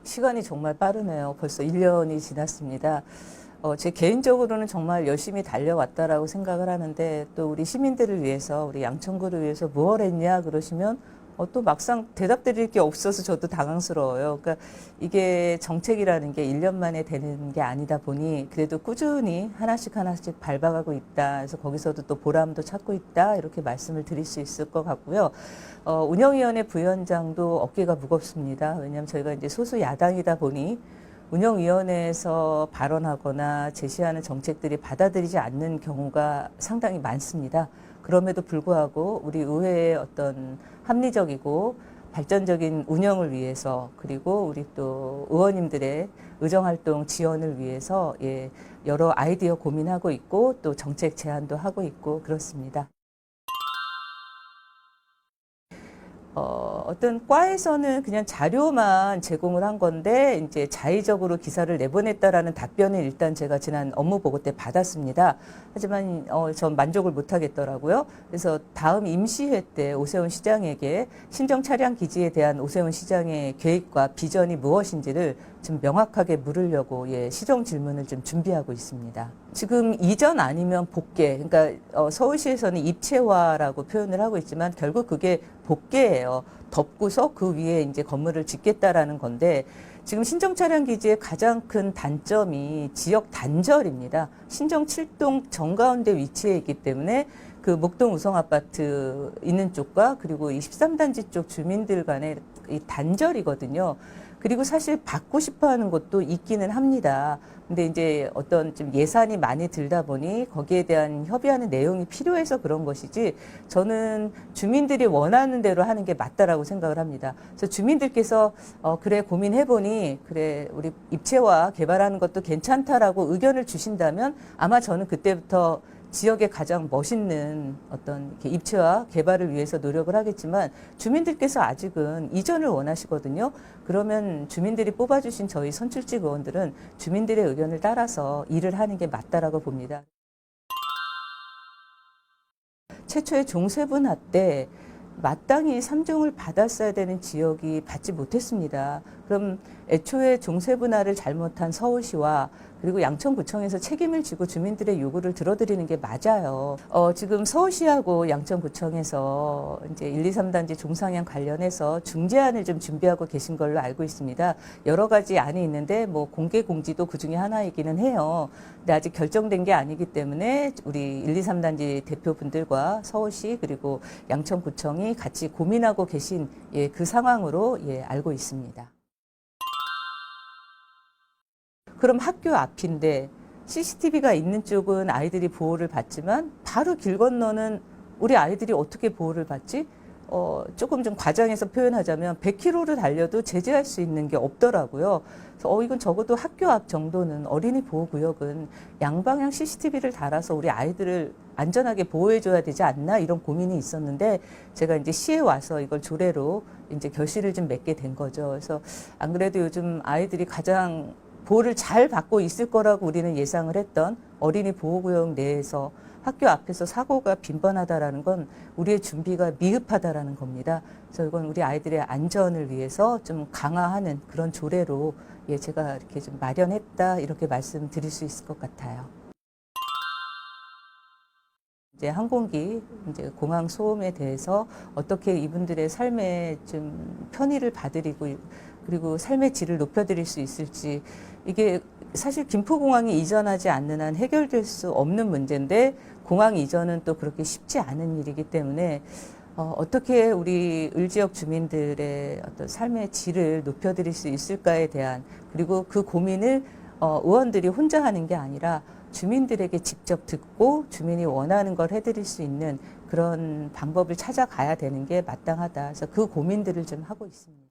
시간이 정말 빠르네요. 벌써 1년이 지났습니다. 제 개인적으로는 정말 열심히 달려왔다라고 생각을 하는데 또 우리 시민들을 위해서 우리 양천구를 위해서 무엇 했냐 그러시면 또 막상 대답 드릴 게 없어서 저도 당황스러워요. 그러니까 이게 정책이라는 게 1년 만에 되는 게 아니다 보니 그래도 꾸준히 하나씩 하나씩 밟아가고 있다. 그래서 거기서도 또 보람도 찾고 있다. 이렇게 말씀을 드릴 수 있을 것 같고요. 운영위원회 부위원장도 어깨가 무겁습니다. 왜냐하면 저희가 이제 소수 야당이다 보니 운영위원회에서 발언하거나 제시하는 정책들이 받아들이지 않는 경우가 상당히 많습니다. 그럼에도 불구하고 우리 의회의 어떤 합리적이고 발전적인 운영을 위해서 그리고 우리 또 의원님들의 의정활동 지원을 위해서 여러 아이디어 고민하고 있고 또 정책 제안도 하고 있고 그렇습니다. 어떤 과에서는 그냥 자료만 제공을 한 건데 이제 자의적으로 기사를 내보냈다라는 답변을 일단 제가 지난 업무 보고 때 받았습니다. 하지만 전 만족을 못 하겠더라고요. 그래서 다음 임시회 때 오세훈 시장에게 신정 차량 기지에 대한 오세훈 시장의 계획과 비전이 무엇인지를 좀 명확하게 물으려고 시정 질문을 좀 준비하고 있습니다. 지금 이전 아니면 복개, 그러니까 서울시에서는 입체화라고 표현을 하고 있지만 결국 그게 복개예요. 덮고서 그 위에 이제 건물을 짓겠다라는 건데 지금 신정 차량 기지의 가장 큰 단점이 지역 단절입니다. 신정 7동 정가운데 위치해 있기 때문에 그 목동 우성 아파트 있는 쪽과 그리고 이 13단지 쪽 주민들 간의 이 단절이거든요. 그리고 사실 받고 싶어 하는 것도 있기는 합니다. 근데 이제 어떤 좀 예산이 많이 들다 보니 거기에 대한 협의하는 내용이 필요해서 그런 것이지 저는 주민들이 원하는 대로 하는 게 맞다라고 생각을 합니다. 그래서 주민들께서 그래 고민해보니 그래 우리 입체화 개발하는 것도 괜찮다라고 의견을 주신다면 아마 저는 그때부터 지역의 가장 멋있는 어떤 이렇게 입체화 개발을 위해서 노력을 하겠지만 주민들께서 아직은 이전을 원하시거든요. 그러면 주민들이 뽑아주신 저희 선출직 의원들은 주민들의 의견을 따라서 일을 하는 게 맞다라고 봅니다. 최초의 종세분화 때 마땅히 3종을 받았어야 되는 지역이 받지 못했습니다. 그럼 애초에 종세분화를 잘못한 서울시와 그리고 양천구청에서 책임을 지고 주민들의 요구를 들어드리는 게 맞아요. 지금 서울시하고 양천구청에서 이제 1, 2, 3단지 종상향 관련해서 중재안을 좀 준비하고 계신 걸로 알고 있습니다. 여러 가지 안이 있는데 뭐 공개 공지도 그 중에 하나이기는 해요. 근데 아직 결정된 게 아니기 때문에 우리 1, 2, 3단지 대표분들과 서울시 그리고 양천구청이 같이 고민하고 계신 그 상황으로 알고 있습니다. 그럼 학교 앞인데 CCTV가 있는 쪽은 아이들이 보호를 받지만 바로 길 건너는 우리 아이들이 어떻게 보호를 받지? 조금 좀 과장해서 표현하자면 100km를 달려도 제재할 수 있는 게 없더라고요. 그래서 이건 적어도 학교 앞 정도는 어린이 보호구역은 양방향 CCTV를 달아서 우리 아이들을 안전하게 보호해줘야 되지 않나 이런 고민이 있었는데 제가 이제 시에 와서 이걸 조례로 이제 결실을 좀 맺게 된 거죠. 그래서 안 그래도 요즘 아이들이 가장 보호를 잘 받고 있을 거라고 우리는 예상을 했던 어린이 보호구역 내에서 학교 앞에서 사고가 빈번하다라는 건 우리의 준비가 미흡하다라는 겁니다. 그래서 이건 우리 아이들의 안전을 위해서 좀 강화하는 그런 조례로 제가 이렇게 좀 마련했다 이렇게 말씀드릴 수 있을 것 같아요. 이제 항공기, 이제 공항 소음에 대해서 어떻게 이분들의 삶에 좀 편의를 봐드리고 그리고 삶의 질을 높여드릴 수 있을지 이게 사실 김포공항이 이전하지 않는 한 해결될 수 없는 문제인데 공항 이전은 또 그렇게 쉽지 않은 일이기 때문에 어떻게 우리 을지역 주민들의 어떤 삶의 질을 높여드릴 수 있을까에 대한 그리고 그 고민을 의원들이 혼자 하는 게 아니라 주민들에게 직접 듣고 주민이 원하는 걸 해드릴 수 있는 그런 방법을 찾아가야 되는 게 마땅하다. 그래서 그 고민들을 좀 하고 있습니다.